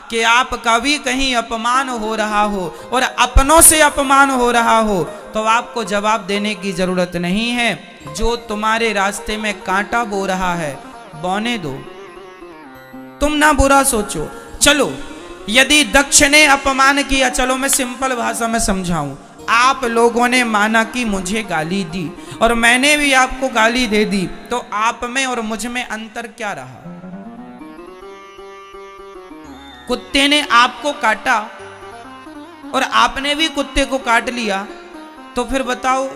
कि आपका भी कहीं अपमान हो रहा हो और अपनों से अपमान हो रहा हो, तो आपको जवाब देने की जरूरत नहीं है। जो तुम्हारे रास्ते में कांटा बो रहा है, बोने दो, तुम ना बुरा सोचो। चलो, यदि दक्ष ने अपमान किया, चलो मैं सिंपल भाषा में समझाऊं, आप लोगों ने माना कि मुझे गाली दी और मैंने भी आपको गाली दे दी, तो आप में और मुझ में अंतर क्या रहा? कुत्ते ने आपको काटा और आपने भी कुत्ते को काट लिया, तो फिर बताओ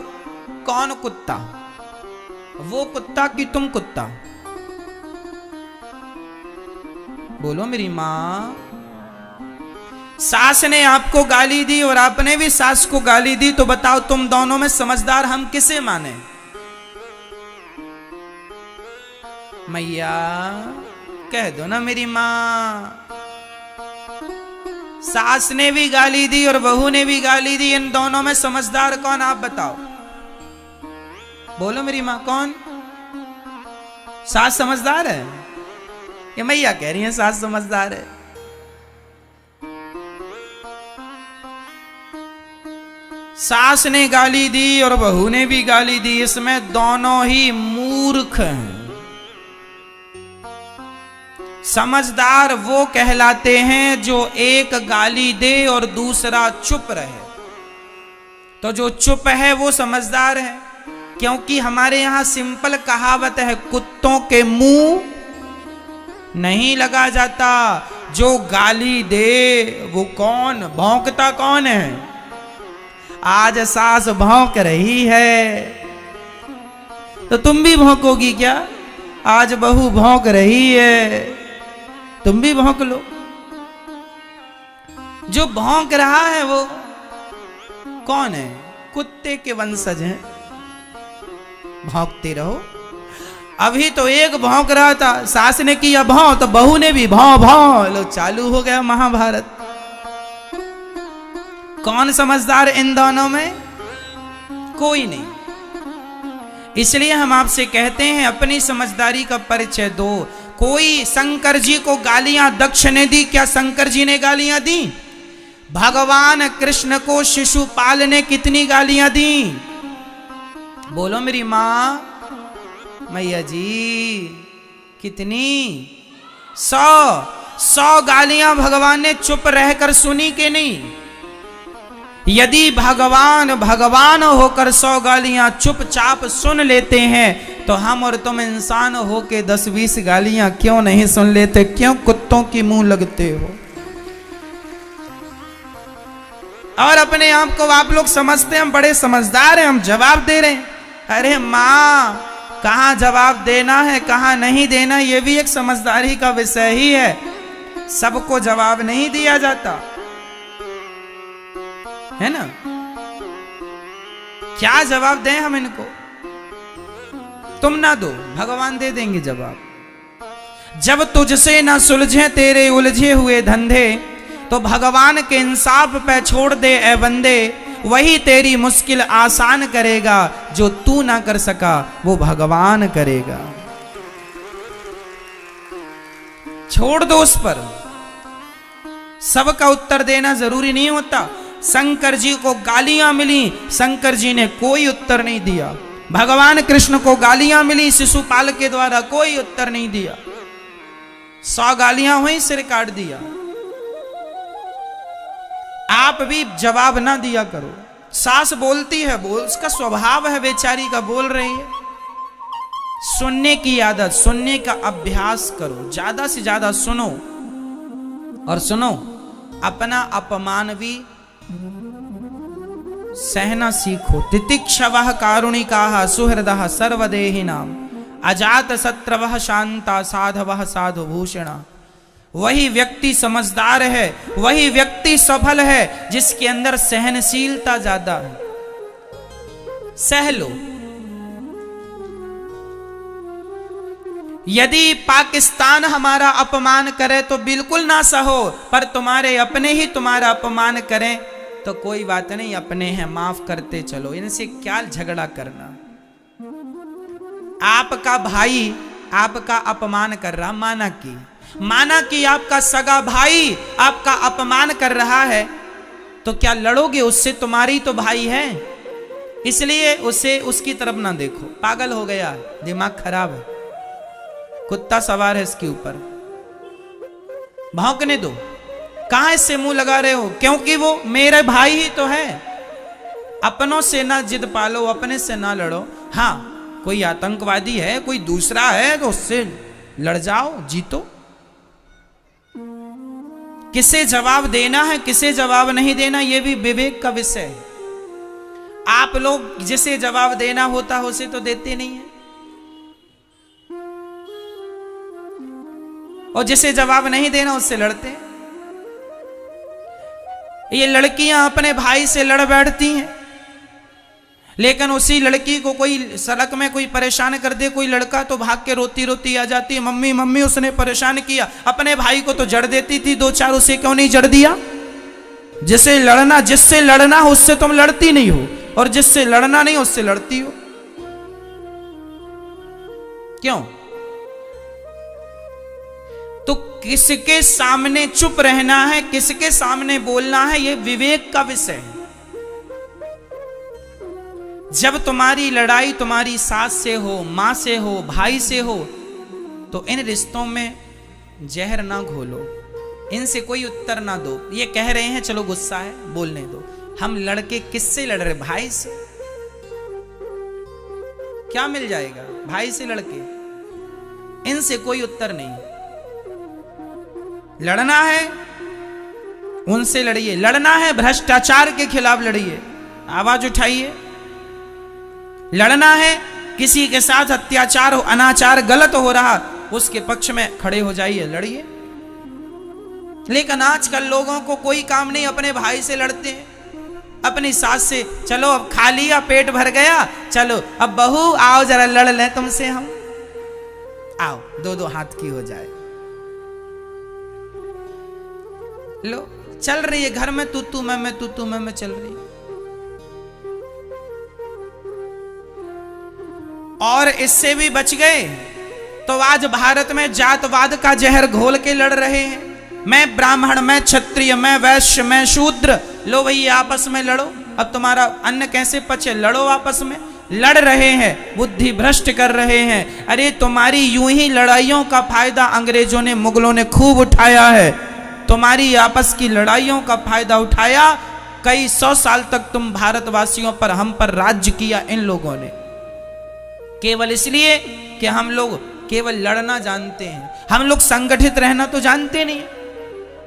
कौन कुत्ता, वो कुत्ता कि तुम कुत्ता? बोलो मेरी मां। सास ने आपको गाली दी और आपने भी सास को गाली दी, तो बताओ तुम दोनों में समझदार हम किसे माने? मैया कह दो ना मेरी मां। सास ने भी गाली दी और बहू ने भी गाली दी, इन दोनों में समझदार कौन, आप बताओ? बोलो मेरी मां, कौन? सास समझदार है? ये मैया कह रही है सास समझदार है। सास ने गाली दी और बहू ने भी गाली दी, इसमें दोनों ही मूर्ख हैं। समझदार वो कहलाते हैं जो एक गाली दे और दूसरा चुप रहे, तो जो चुप है वो समझदार है। क्योंकि हमारे यहां सिंपल कहावत है, कुत्तों के मुंह नहीं लगा जाता। जो गाली दे वो कौन, भौंकता कौन है? आज सास भौंक रही है तो तुम भी भौंकोगी क्या? आज बहू भौंक रही है, तुम भी भौंक लो। जो भौंक रहा है वो कौन है? कुत्ते के वंशज हैं। भौंकते रहो। अभी तो एक भौंक रहा था, सास ने किया भौं तो बहू ने भी भौं भौं, लो चालू हो गया महाभारत। कौन समझदार इन दोनों में? कोई नहीं। इसलिए हम आपसे कहते हैं अपनी समझदारी का परिचय दो। कोई शंकर जी को गालियां दक्ष ने दी, क्या शंकर जी ने गालियां दी? भगवान कृष्ण को शिशुपाल ने कितनी गालियां दी? बोलो मेरी मां। मैया जी कितनी? 100 गालियां भगवान ने चुप रहकर सुनी कि नहीं? यदि भगवान होकर 100 गालियां चुपचाप सुन लेते हैं, तो हम और तुम इंसान होके 10-20 गालियां क्यों नहीं सुन लेते? क्यों कुत्तों की मुंह लगते हो? और अपने आप को आप लोग समझते हैं हम बड़े समझदार हैं, हम जवाब दे रहे हैं। अरे मां, कहां जवाब देना है कहां नहीं देना, यह भी एक समझदारी का विषय ही है। सबको जवाब नहीं दिया जाता है ना। क्या जवाब दें हम इनको? तुम ना दो, भगवान दे देंगे जवाब। जब तुझसे ना सुलझे तेरे उलझे हुए धंधे, तो भगवान के इंसाफ पे छोड़ दे ए बंदे। वही तेरी मुश्किल आसान करेगा, जो तू ना कर सका वो भगवान करेगा। छोड़ दो उस पर, सबका उत्तर देना जरूरी नहीं होता। शंकर जी को गालियां मिली, शंकर जी ने कोई उत्तर नहीं दिया। भगवान कृष्ण को गालियां मिली शिशुपाल के द्वारा, कोई उत्तर नहीं दिया। 100 गालियां हुई, सिर काट दिया। आप भी जवाब ना दिया करो। सास बोलती है, बोल, उसका स्वभाव है बेचारी का, बोल रही है। सुनने की आदत, सुनने का अभ्यास करो, ज्यादा से ज्यादा सुनो। और सुनो, अपना अपमान भी सहना सीखो। तितिक्षवः कारुणिकाः सुहृदः सर्वदेहिनां अजात शत्रवः शांता साधवः साधुभूषणा। वही व्यक्ति समझदार है, वही व्यक्ति सफल है जिसके अंदर सहनशीलता ज्यादा है। सह लो। यदि पाकिस्तान हमारा अपमान करे तो बिल्कुल ना सहो, पर तुम्हारे अपने ही तुम्हारा अपमान करें तो कोई बात नहीं, अपने हैं, माफ करते चलो। इनसे क्या झगड़ा करना। आपका भाई आपका अपमान कर रहा, माना कि माना कि आपका सगा भाई आपका अपमान कर रहा है, तो क्या लड़ोगे उससे? तुम्हारी तो भाई है, इसलिए उसे उसकी तरफ ना देखो। पागल हो गया है, दिमाग खराब है, कुत्ता सवार है इसके ऊपर, भौंकने दो। कहां इससे मुंह लगा रहे हो? क्योंकि वो मेरे भाई ही तो है। अपनों से ना जिद पालो, अपने से ना लड़ो। हाँ, कोई आतंकवादी है, कोई दूसरा है, तो उससे लड़ जाओ, जीतो। किसे जवाब देना है, किसे जवाब नहीं देना, यह भी विवेक का विषय है। आप लोग जिसे जवाब देना होता है उसे तो देते नहीं है, और जिसे जवाब नहीं देना उससे लड़ते हैं। ये लड़कियां अपने भाई से लड़ बैठती हैं, लेकिन उसी लड़की को कोई सड़क में कोई परेशान कर दे, कोई लड़का, तो भाग के रोती रोती आ जाती है, मम्मी मम्मी उसने परेशान किया। अपने भाई को तो जड़ देती थी दो चार, उसे क्यों नहीं जड़ दिया? जिससे लड़ना हो उससे तुम लड़ती नहीं हो, और जिससे लड़ना नहीं उससे लड़ती हो। क्यों? तो किसके सामने चुप रहना है, किसके सामने बोलना है, यह विवेक का विषय है। जब तुम्हारी लड़ाई तुम्हारी सास से हो, मां से हो, भाई से हो, तो इन रिश्तों में जहर ना घोलो, इनसे कोई उत्तर ना दो। ये कह रहे हैं चलो गुस्सा है बोलने दो, हम लड़के किससे लड़ रहे? भाई से। क्या मिल जाएगा भाई से लड़के? इनसे कोई उत्तर नहीं। लड़ना है उनसे लड़िए, लड़ना है भ्रष्टाचार के खिलाफ लड़िए, आवाज उठाइए। लड़ना है किसी के साथ अत्याचार हो, अनाचार गलत हो रहा, उसके पक्ष में खड़े हो जाइए, लड़िए। लेकिन आजकल लोगों को कोई काम नहीं, अपने भाई से लड़ते हैं, अपनी सास से। चलो अब खा लिया, पेट भर गया, चलो अब बहू आओ जरा लड़ लें तुमसे हम, आओ दो दो हाथ की हो जाए। लो चल रही है घर में तू तू मैं तू तू मैं चल रही। और इससे भी बच गए तो आज भारत में जातवाद का जहर घोल के लड़ रहे हैं। मैं ब्राह्मण, मैं क्षत्रिय, मैं वैश्य, मैं शूद्र, लो भाई आपस में लड़ो, अब तुम्हारा अन्न कैसे पचे, लड़ो आपस में। लड़ रहे हैं, बुद्धि भ्रष्ट कर रहे हैं। अरे तुम्हारी यूं ही लड़ाइयों का फायदा अंग्रेजों ने, मुगलों ने खूब उठाया है। तुम्हारी आपस की लड़ाइयों का फायदा उठाया। कई 100 साल तक तुम भारतवासियों पर, हम पर राज्य किया इन लोगों ने, केवल इसलिए कि हम लोग केवल लड़ना जानते हैं। हम लोग संगठित रहना तो जानते नहीं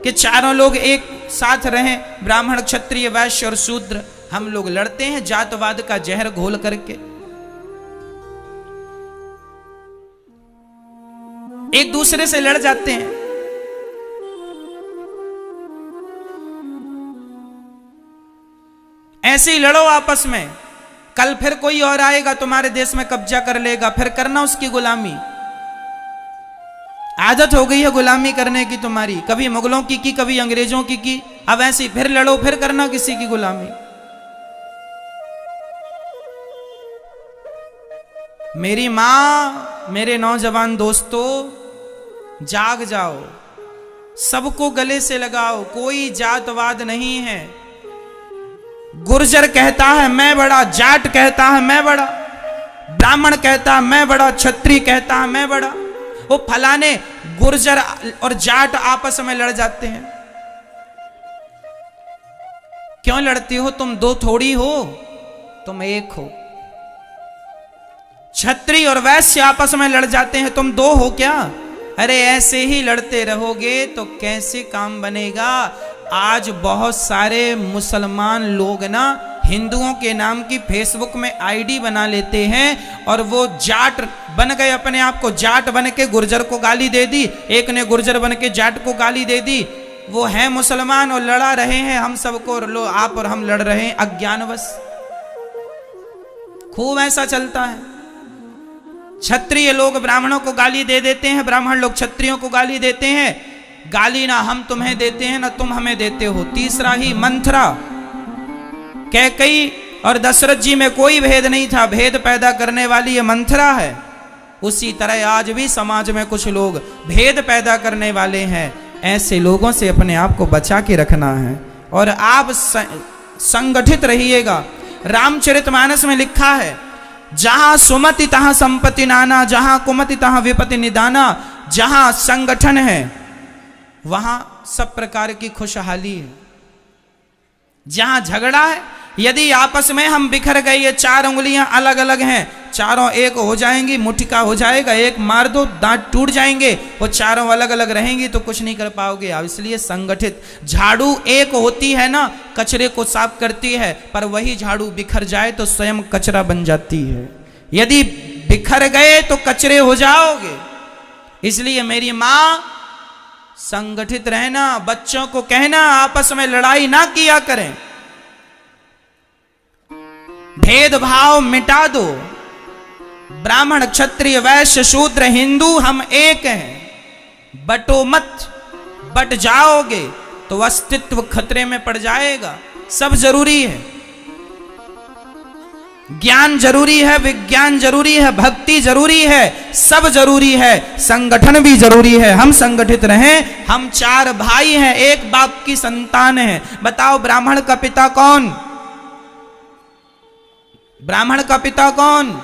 कि चारों लोग एक साथ रहें, ब्राह्मण, क्षत्रिय, वैश्य और शूद्र। हम लोग लड़ते हैं जातवाद का जहर घोल करके। एक दूसरे से लड़ जाते हैं। ऐसे ही लड़ो आपस में। कल फिर कोई और आएगा तुम्हारे देश में कब्जा कर लेगा, फिर करना उसकी गुलामी। आदत हो गई है गुलामी करने की तुम्हारी, कभी मुगलों की कभी अंग्रेजों की। अब ऐसे फिर लड़ो, फिर करना किसी की गुलामी। मेरी मां, मेरे नौजवान दोस्तों, जाग जाओ, सबको गले से लगाओ। कोई जातवाद नहीं है। गुर्जर कहता है मैं बड़ा, जाट कहता है मैं बड़ा, ब्राह्मण कहता है मैं बड़ा, क्षत्रिय कहता है मैं बड़ा। वो फलाने गुर्जर और जाट आपस में लड़ जाते हैं। क्यों लड़ती हो? तुम दो थोड़ी हो, तुम एक हो। क्षत्रिय और वैश्य आपस में लड़ जाते हैं, तुम दो हो क्या? अरे ऐसे ही लड़ते रहोगे तो कैसे काम बनेगा? आज बहुत सारे मुसलमान लोग ना हिंदुओं के नाम की फेसबुक में आईडी बना लेते हैं और वो जाट बन गए, अपने आप को जाट बन के गुर्जर को गाली दे दी, एक ने गुर्जर बन के जाट को गाली दे दी। वो है मुसलमान और लड़ा रहे हैं हम सबको, लो आप और हम लड़ रहे हैं अज्ञानवश। खूब ऐसा चलता है। क्षत्रिय लोग ब्राह्मणों को गाली दे देते हैं, ब्राह्मण लोग क्षत्रियों को गाली देते हैं। गाली ना हम तुम्हें देते हैं ना तुम हमें देते हो। तीसरा ही मंथरा, कैकेयी और दशरथ जी में कोई भेद नहीं था, भेद पैदा करने वाली ये मंथरा है। उसी तरह आज भी समाज में कुछ लोग भेद पैदा करने वाले हैं। ऐसे लोगों से अपने आप को बचा के रखना है और आप संगठित रहिएगा। रामचरितमानस में लिखा है, जहां सुमति तहां संपत्ति नाना, जहां कुमति तहां विपत्ति निदाना। जहां संगठन है वहां सब प्रकार की खुशहाली है। जहां झगड़ा है, यदि आपस में हम बिखर गए, ये चार उंगलियां अलग अलग हैं, चारों एक हो जाएंगी, मुट्ठी हो जाएगा, एक मार दो दांत टूट जाएंगे, वो चारों अलग अलग रहेंगी तो कुछ नहीं कर पाओगे आप। इसलिए संगठित। झाड़ू एक होती है ना, कचरे को साफ करती है, पर वही झाड़ू बिखर जाए तो स्वयं कचरा बन जाती है। यदि बिखर गए तो कचरे हो जाओगे। इसलिए मेरी मां, संगठित रहना। बच्चों को कहना आपस में लड़ाई ना किया करें, भेदभाव मिटा दो। ब्राह्मण क्षत्रिय वैश्य शूद्र हिंदू हम एक हैं। बटो मत, बट जाओगे तो अस्तित्व खतरे में पड़ जाएगा। सब जरूरी है, ज्ञान जरूरी है, विज्ञान जरूरी है, भक्ति जरूरी है, सब जरूरी है, संगठन भी जरूरी है। हम संगठित रहें। हम चार भाई हैं, एक बाप की संतान हैं। बताओ ब्राह्मण का पिता कौन? ब्राह्मण का पिता कौन?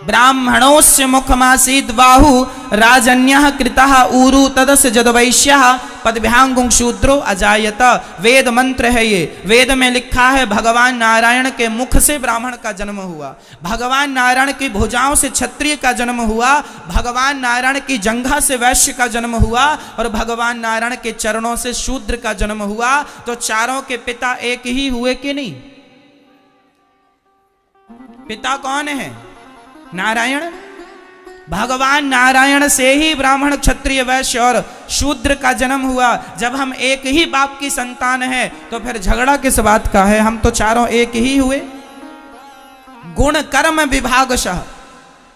ब्राह्मणोस्य मुखमासीद बाहु राजन्यः कृतः ऊरु तदस्य जदवैश्यः पदभ्यांगुं शूद्रो अजायत। वेद मंत्र है ये। वेद में लिखा है भगवान नारायण के मुख से ब्राह्मण का जन्म हुआ, भगवान नारायण की भुजाओं से क्षत्रिय का जन्म हुआ, भगवान नारायण की जंघा से वैश्य का जन्म हुआ और भगवान नारायण के चरणों से शूद्र का जन्म हुआ। तो चारों के पिता एक ही हुए कि नहीं? पिता कौन है? नारायण। भगवान नारायण से ही ब्राह्मण क्षत्रिय वैश्य और शूद्र का जन्म हुआ। जब हम एक ही बाप की संतान हैं तो फिर झगड़ा किस बात का है? हम तो चारों एक ही हुए। गुण कर्म विभागशः,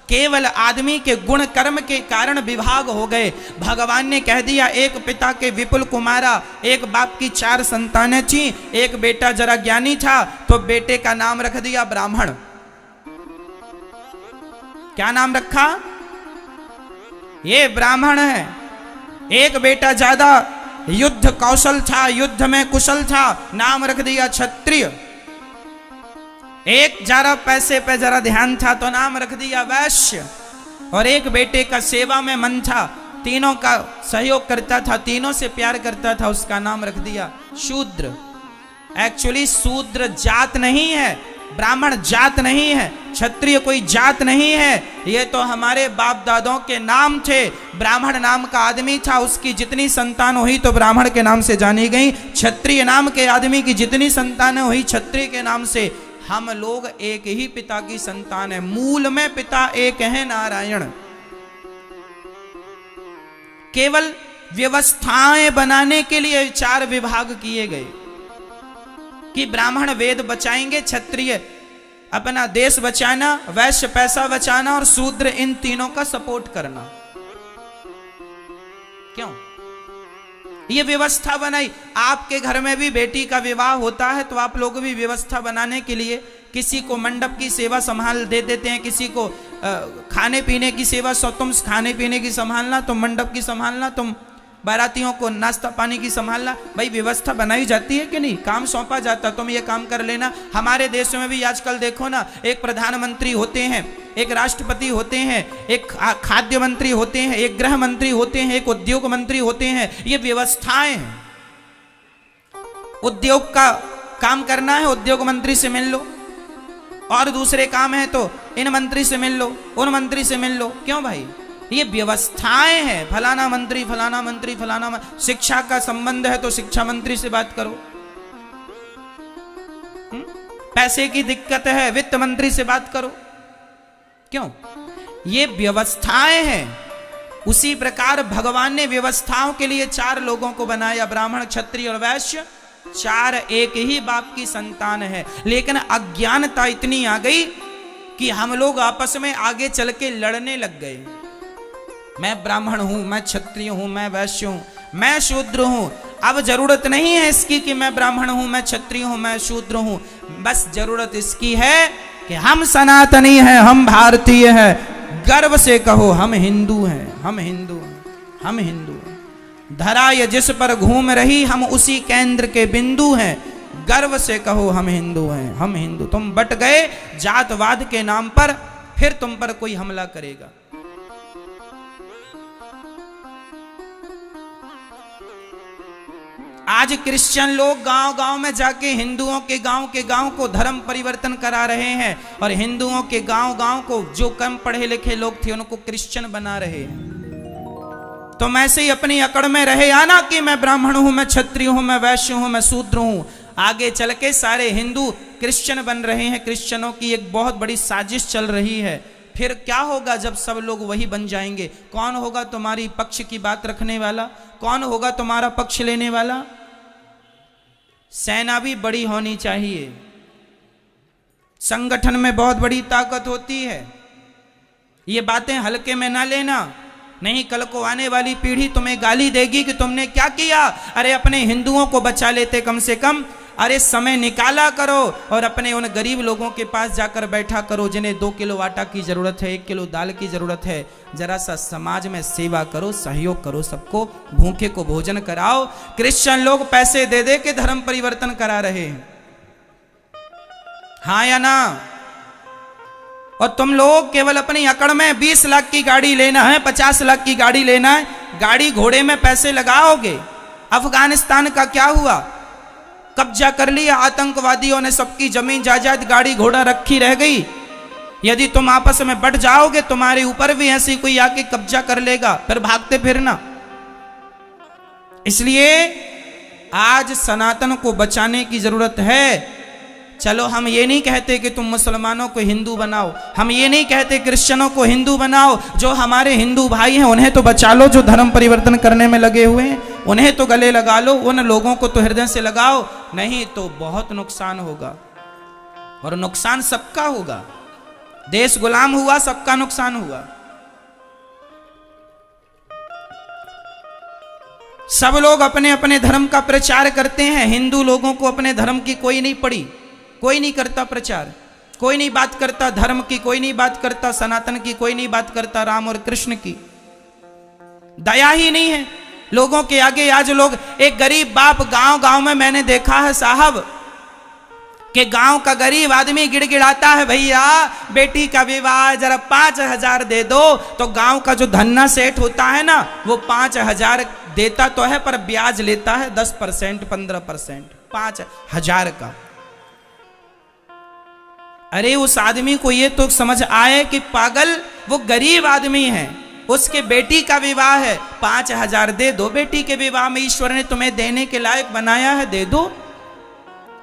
केवल आदमी के गुण कर्म के कारण विभाग हो गए। भगवान ने कह दिया एक पिता के विपुल कुमारा, एक बाप की चार संतानें थी, एक बेटा जरा ज्ञानी था तो बेटे का नाम रख दिया ब्राह्मण। क्या नाम रखा? ये ब्राह्मण है। एक बेटा ज्यादा युद्ध कौशल था, युद्ध में कुशल था, नाम रख दिया क्षत्रिय। एक जरा पैसे पे जरा ध्यान था तो नाम रख दिया वैश्य। और एक बेटे का सेवा में मन था, तीनों का सहयोग करता था, तीनों से प्यार करता था, उसका नाम रख दिया शूद्र। एक्चुअली शूद्र जात नहीं है, ब्राह्मण जात नहीं है, क्षत्रिय कोई जात नहीं है। ये तो हमारे बाप दादों के नाम थे। ब्राह्मण नाम का आदमी था, उसकी जितनी संतान हुई तो ब्राह्मण के नाम से जानी गई। क्षत्रिय नाम के आदमी की जितनी संतान हुई क्षत्रिय के नाम से। हम लोग एक ही पिता की संतान है। मूल में पिता एक है, नारायण। केवल व्यवस्थाएं बनाने के लिए चार विभाग किए गए कि ब्राह्मण वेद बचाएंगे, क्षत्रिय अपना देश बचाना, वैश्य पैसा बचाना और शूद्र इन तीनों का सपोर्ट करना। क्यों ये व्यवस्था बनाई? आपके घर में भी बेटी का विवाह होता है तो आप लोग भी व्यवस्था बनाने के लिए किसी को मंडप की सेवा संभाल दे देते हैं, किसी को खाने पीने की सेवा, सो तुम खाने पीने की संभालना, तुम मंडप की संभालना, तुम बारातियों को नाश्ता पानी की संभालना। भाई व्यवस्था बनाई जाती है कि नहीं? काम सौंपा जाता, तुम ये काम कर लेना। हमारे देश में भी आजकल देखो ना, एक प्रधानमंत्री होते हैं, एक राष्ट्रपति होते हैं, एक खाद्य मंत्री होते हैं, एक गृह मंत्री होते हैं, एक उद्योग मंत्री होते हैं। ये व्यवस्थाएं हैं। उद्योग का काम करना है, उद्योग मंत्री से मिल लो, और दूसरे काम है तो इन मंत्री से मिल लो, उन मंत्री से मिल लो। क्यों भाई? ये व्यवस्थाएं हैं। फलाना मंत्री, फलाना मंत्री, फलाना शिक्षा का संबंध है तो शिक्षा मंत्री से बात करो। पैसे की दिक्कत है, वित्त मंत्री से बात करो। क्यों? ये व्यवस्थाएं हैं। उसी प्रकार भगवान ने व्यवस्थाओं के लिए चार लोगों को बनाया, ब्राह्मण क्षत्रिय और वैश्य। चार एक ही बाप की संतान है, लेकिन अज्ञानता इतनी आ गई कि हम लोग आपस में आगे चल के लड़ने लग गए। मैं ब्राह्मण हूं, मैं क्षत्रिय हूं, मैं वैश्य हूं, मैं शूद्र हूं। अब जरूरत नहीं है इसकी कि मैं ब्राह्मण हूं, मैं क्षत्रिय हूं, मैं शूद्र हूं। बस जरूरत इसकी है कि हम सनातनी हैं, हम भारतीय हैं। गर्व से कहो हम हिंदू हैं, हम हिंदू हैं, हम हिंदू हैं। धरा ये जिस पर घूम रही हम उसी केंद्र के बिंदु हैं। गर्व से कहो हम हिंदू हैं, हम हिंदू। तुम बट गए जातवाद के नाम पर, फिर तुम पर कोई हमला करेगा। आज क्रिश्चियन लोग गांव-गांव में जाके हिंदुओं के गांव को धर्म परिवर्तन करा रहे हैं, और हिंदुओं के गांव को जो कम पढ़े लिखे लोग थे उनको क्रिश्चियन बना रहे हैं। तुम ऐसे ही अपनी अकड़ में रहे आना कि मैं ब्राह्मण हूं, मैं क्षत्रिय हूं, मैं वैश्य हूं, मैं शूद्र हूं। आगे चल के सारे हिंदू क्रिश्चियन बन रहे हैं। क्रिश्चियनों की एक बहुत बड़ी साजिश चल रही है। फिर क्या होगा जब सब लोग वही बन जाएंगे? कौन होगा तुम्हारी पक्ष की बात रखने वाला? कौन होगा तुम्हारा पक्ष लेने वाला? सेना भी बड़ी होनी चाहिए, संगठन में बहुत बड़ी ताकत होती है। ये बातें हल्के में ना लेना, नहीं कल को आने वाली पीढ़ी तुम्हें गाली देगी कि तुमने क्या किया। अरे अपने हिंदुओं को बचा लेते कम से कम। अरे समय निकाला करो और अपने उन गरीब लोगों के पास जाकर बैठा करो जिन्हें 2 किलो आटा की जरूरत है, 1 किलो दाल की जरूरत है। जरा सा समाज में सेवा करो, सहयोग करो, सबको भूखे को भोजन कराओ। क्रिश्चियन लोग पैसे दे दे के धर्म परिवर्तन करा रहे हैं, हाँ या ना? और तुम लोग केवल अपनी अकड़ में 20 लाख की गाड़ी लेना है, 50 लाख की गाड़ी लेना है, गाड़ी घोड़े में पैसे लगाओगे। अफगानिस्तान का क्या हुआ? कब्जा कर लिया आतंकवादियों ने, सबकी जमीन जायदाद गाड़ी घोड़ा रखी रह गई। यदि तुम आपस में बढ़ जाओगे तुम्हारे ऊपर भी ऐसी कोई आके कब्जा कर लेगा, फिर भागते फिरना। इसलिए आज सनातन को बचाने की जरूरत है। चलो हम ये नहीं कहते कि तुम मुसलमानों को हिंदू बनाओ, हम ये नहीं कहते क्रिश्चियनों को हिंदू बनाओ। जो हमारे हिंदू भाई हैं उन्हें तो बचा लो, जो धर्म परिवर्तन करने में लगे हुए हैं उन्हें तो गले लगा लो, उन लोगों को तो हृदय से लगाओ, नहीं तो बहुत नुकसान होगा। और नुकसान सबका होगा। देश गुलाम हुआ, सबका नुकसान हुआ। सब लोग अपने अपने धर्म का प्रचार करते हैं। हिंदू लोगों को अपने धर्म की कोई नहीं पड़ी, कोई नहीं करता प्रचार, कोई नहीं बात करता धर्म की, कोई नहीं बात करता सनातन की, कोई नहीं बात करता राम और कृष्ण की। दया ही नहीं है लोगों के आगे। आज लोग, एक गरीब बाप गांव में मैंने देखा है साहब, कि गांव का गरीब आदमी गिड़गिड़ाता है, भैया बेटी का विवाह जरा 5,000 दे दो। तो गांव का जो धन्ना सेठ होता है ना, वो 5,000 देता तो है पर ब्याज लेता है 10%, 15%, 5,000 का। अरे उस आदमी को ये तो समझ आए कि पागल, वो गरीब आदमी है, उसके बेटी का विवाह है, 5,000 दे दो। बेटी के विवाह में ईश्वर ने तुम्हें देने के लायक बनाया है, दे दो।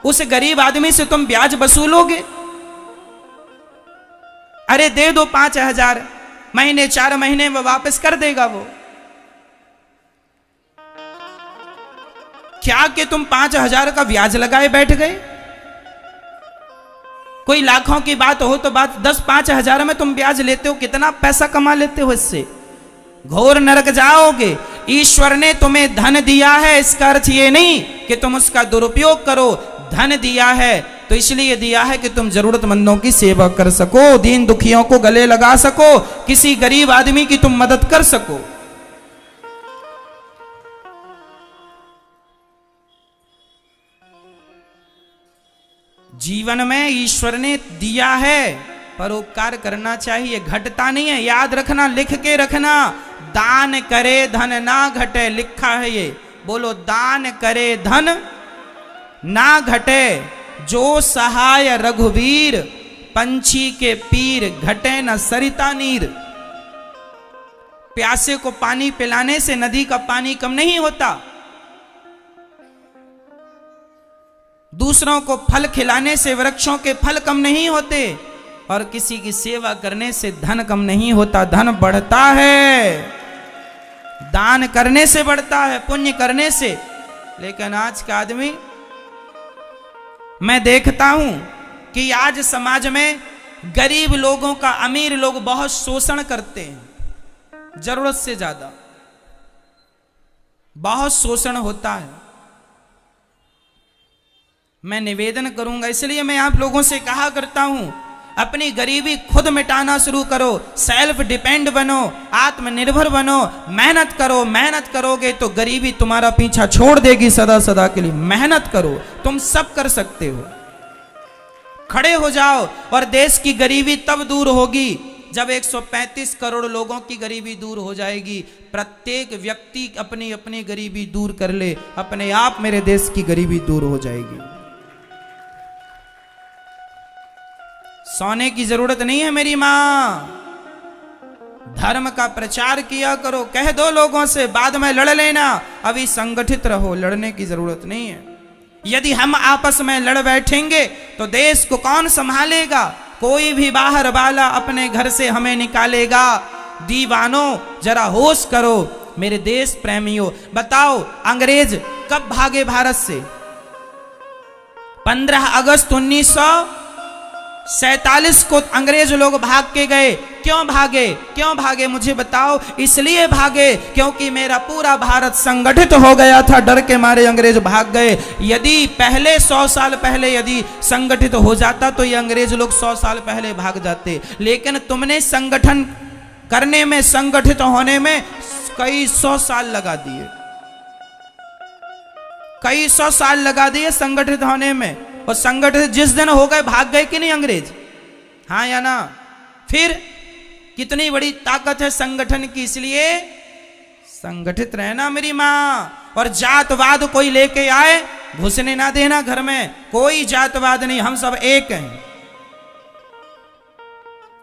उस गरीब आदमी से तुम ब्याज वसूलोगे? अरे दे दो 5,000, महीने 4 महीने में वापस कर देगा वो। क्या कि तुम 5,000 का ब्याज लगाए बैठ गए? कोई लाखों की बात हो तो बात 10-5,000 में तुम ब्याज लेते हो, कितना पैसा कमा लेते हो इससे? घोर नरक जाओगे। ईश्वर ने तुम्हें धन दिया है, इसका अर्थ ये नहीं कि तुम उसका दुरुपयोग करो। धन दिया है तो इसलिए दिया है कि तुम जरूरतमंदों की सेवा कर सको, दीन दुखियों को गले लगा सको, किसी गरीब आदमी की तुम मदद कर सको। जीवन में ईश्वर ने दिया है, परोपकार करना चाहिए, घटता नहीं है। याद रखना, लिख के रखना, दान करे धन ना घटे, लिखा है ये। बोलो, दान करे धन ना घटे, जो सहाय रघुवीर, पंछी के पीर, घटे न सरिता नीर। प्यासे को पानी पिलाने से नदी का पानी कम नहीं होता, दूसरों को फल खिलाने से वृक्षों के फल कम नहीं होते, और किसी की सेवा करने से धन कम नहीं होता। धन बढ़ता है, दान करने से बढ़ता है, पुण्य करने से। लेकिन आज का आदमी, मैं देखता हूं कि आज समाज में गरीब लोगों का अमीर लोग बहुत शोषण करते हैं, जरूरत से ज्यादा बहुत शोषण होता है। मैं निवेदन करूंगा, इसलिए मैं आप लोगों से कहा करता हूं, अपनी गरीबी खुद मिटाना शुरू करो, सेल्फ डिपेंड बनो, आत्मनिर्भर बनो, मेहनत करो। मेहनत करोगे तो गरीबी तुम्हारा पीछा छोड़ देगी सदा सदा के लिए। मेहनत करो, तुम सब कर सकते हो। खड़े हो जाओ और देश की गरीबी तब दूर होगी जब 135 करोड़ लोगों की गरीबी दूर हो जाएगी। प्रत्येक व्यक्ति अपनी अपनी गरीबी दूर कर ले, अपने आप मेरे देश की गरीबी दूर हो जाएगी। सोने की जरूरत नहीं है मेरी मां। धर्म का प्रचार किया करो, कह दो लोगों से बाद में लड़ लेना, अभी संगठित रहो, लड़ने की जरूरत नहीं है। यदि हम आपस में लड़ बैठेंगे तो देश को कौन संभालेगा? कोई भी बाहर वाला अपने घर से हमें निकालेगा। दीवानों जरा होश करो, मेरे देश प्रेमियों। बताओ अंग्रेज कब भागे भारत से? 15 अगस्त 1947 को अंग्रेज लोग भाग के गए। क्यों भागे? क्यों भागे मुझे बताओ। इसलिए भागे क्योंकि मेरा पूरा भारत संगठित हो गया था, डर के मारे अंग्रेज भाग गए। यदि पहले 100 साल पहले यदि संगठित हो जाता तो ये अंग्रेज लोग 100 साल पहले भाग जाते। लेकिन तुमने संगठन करने में, संगठित होने में कई 100 साल लगा दिए, कई 100 साल लगा दिए संगठित होने में। और संगठित जिस दिन हो गए भाग गए कि नहीं अंग्रेज? हाँ या ना? फिर कितनी बड़ी ताकत है संगठन की, इसलिए संगठित रहना मेरी मां। और जातवाद कोई लेके आए, घुसने ना देना घर में। कोई जातवाद नहीं, हम सब एक हैं।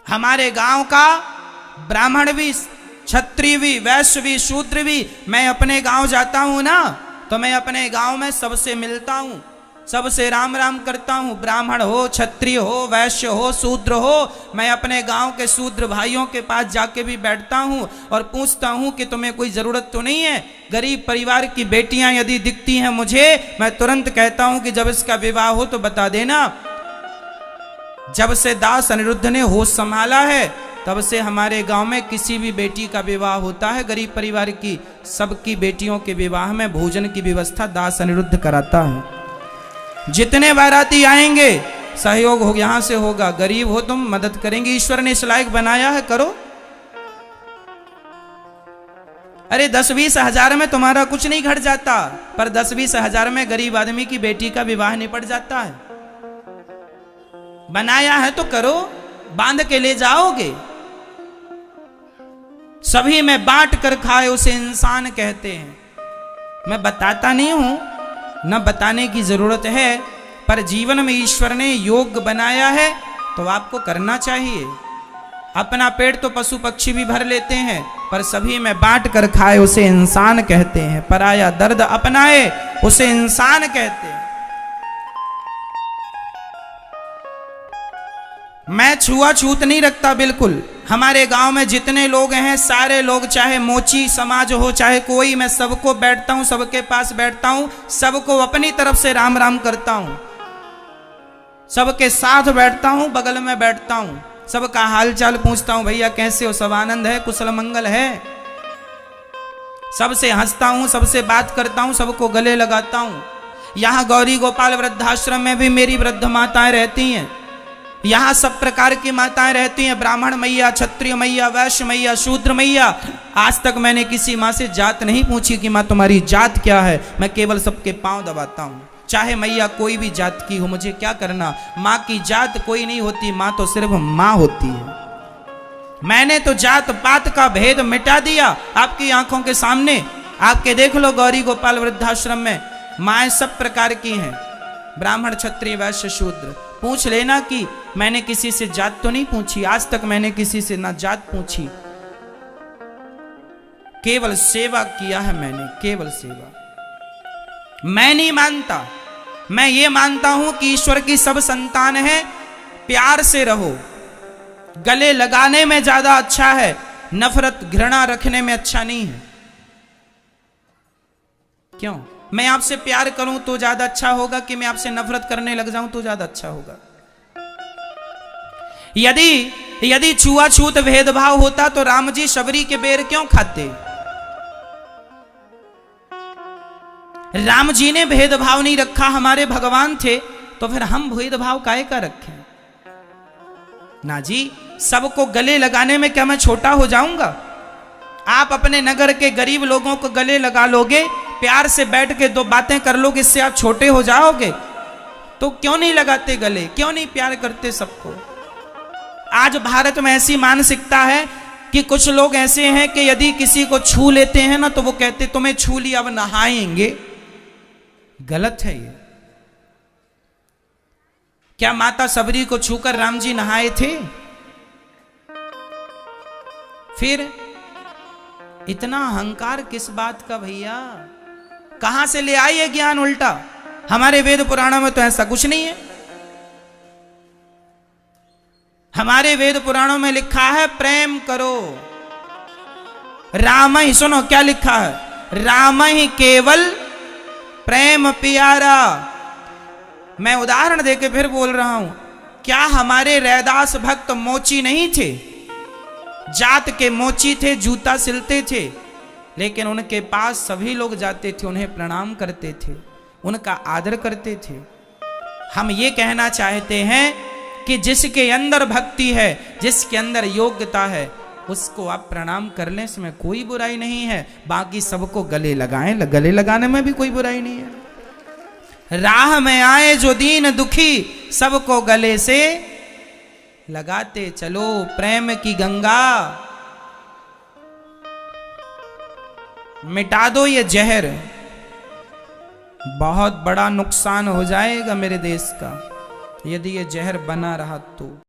हमारे गांव का ब्राह्मण भी, क्षत्रिय भी, वैश्य भी, शूद्र भी, मैं अपने गांव जाता हूं ना तो मैं अपने गांव में सबसे मिलता हूं, सबसे राम राम करता हूं। ब्राह्मण हो, क्षत्रिय हो, वैश्य हो, शूद्र हो, मैं अपने गांव के शूद्र भाइयों के पास जाके भी बैठता हूं और पूछता हूं कि तुम्हें कोई जरूरत तो नहीं है? गरीब परिवार की बेटियां यदि दिखती हैं मुझे, मैं तुरंत कहता हूं कि जब इसका विवाह हो तो बता देना। जब से दास अनिरुद्ध ने होश संभाला है तब से हमारे गांव में किसी भी बेटी का विवाह होता है गरीब परिवार की, सबकी बेटियों के विवाह में भोजन की व्यवस्था दास अनिरुद्ध कराता है। जितने बाराती आएंगे सहयोग हो यहां से होगा। गरीब हो तुम, मदद करेंगे। ईश्वर ने इस लायक बनाया है, करो। अरे 10-20 हजार में तुम्हारा कुछ नहीं घट जाता, पर 10-20 हजार में गरीब आदमी की बेटी का विवाह निपट जाता है। बनाया है तो करो, बांध के ले जाओगे। सभी में बांट कर खाए उसे इंसान कहते हैं। मैं बताता नहीं हूं, न बताने की जरूरत है, पर जीवन में ईश्वर ने योग बनाया है तो आपको करना चाहिए। अपना पेट तो पशु पक्षी भी भर लेते हैं, पर सभी में बांट कर खाए उसे इंसान कहते हैं। पराया दर्द अपनाए उसे इंसान कहते हैं। मैं छुआछूत नहीं रखता बिल्कुल। हमारे गांव में जितने लोग हैं सारे लोग, चाहे मोची समाज हो चाहे कोई, मैं सबको बैठता हूं, सबके पास बैठता हूं, सबको अपनी तरफ से राम राम करता हूं, सबके साथ बैठता हूं, बगल में बैठता हूं, सबका हालचाल पूछता हूं, भैया कैसे हो, सब आनंद है, कुशल मंगल है। सबसे हंसता हूं, सबसे बात करता हूं, सबको गले लगाता हूं। यहां गौरी गोपाल वृद्धाश्रम में भी मेरी वृद्ध माताएं रहती हैं। यहां सब प्रकार की माताएं रहती हैं, ब्राह्मण मैया, क्षत्रिय मैया, वैश्य मैया, शूद्र मैया। आज तक मैंने किसी मां से जात नहीं पूछी कि मां तुम्हारी जात क्या है। मैं केवल सबके पांव दबाता हूं, चाहे मैया कोई भी जात की हो, मुझे क्या करना। मां की जात कोई नहीं होती, मां तो सिर्फ मां होती है। मैंने तो जात पात का भेद मिटा दिया आपकी आंखों के सामने। आपके देख लो गौरी गोपाल वृद्धाश्रम में माएं सब प्रकार की हैं, ब्राह्मण, क्षत्रिय, वैश्य, शूद्र। पूछ लेना कि मैंने किसी से जात तो नहीं पूछी, आज तक मैंने किसी से ना जात पूछी, केवल सेवा किया है मैंने, केवल सेवा। मैं नहीं मानता, मैं ये मानता हूं कि ईश्वर की सब संतान है, प्यार से रहो। गले लगाने में ज्यादा अच्छा है, नफरत घृणा रखने में अच्छा नहीं है। क्यों? मैं आपसे प्यार करूं तो ज्यादा अच्छा होगा कि मैं आपसे नफरत करने लग जाऊं तो ज्यादा अच्छा होगा? यदि छुआछूत भेदभाव होता तो राम जी शबरी के बेर क्यों खाते? राम जी ने भेदभाव नहीं रखा, हमारे भगवान थे, तो फिर हम भेदभाव काहे का रखें? ना जी, सबको गले लगाने में क्या मैं छोटा हो जाऊंगा? आप अपने नगर के गरीब लोगों को गले लगा लोगे, प्यार से बैठ के दो बातें कर लोगे, इससे आप छोटे हो जाओगे? तो क्यों नहीं लगाते गले, क्यों नहीं प्यार करते सबको? आज भारत में ऐसी मानसिकता है कि कुछ लोग ऐसे हैं कि यदि किसी को छू लेते हैं ना तो वो कहते तुम्हें छू लिया अब नहाएंगे। गलत है ये। क्या माता सबरी को छूकर राम जी नहाए थे? फिर इतना अहंकार किस बात का भैया? कहां से ले आई है ज्ञान उल्टा? हमारे वेद पुराणों में तो ऐसा कुछ नहीं है। हमारे वेद पुराणों में लिखा है प्रेम करो, राम ही, सुनो क्या लिखा है, राम ही केवल प्रेम प्यारा। मैं उदाहरण देके फिर बोल रहा हूं, क्या हमारे रैदास भक्त मोची नहीं थे? जात के मोची थे, जूता सिलते थे, लेकिन उनके पास सभी लोग जाते थे, उन्हें प्रणाम करते थे, उनका आदर करते थे। हम ये कहना चाहते हैं कि जिसके अंदर भक्ति है, जिसके अंदर योग्यता है, उसको आप प्रणाम करने में कोई बुराई नहीं है। बाकी सबको गले लगाएं, गले लगाने में भी कोई बुराई नहीं है। राह में आए जो दीन दुखी, सबको गले से लगाते चलो। प्रेम की गंगा मिटा दो ये जहर, बहुत बड़ा नुकसान हो जाएगा मेरे देश का यदि ये जहर बना रहा तो।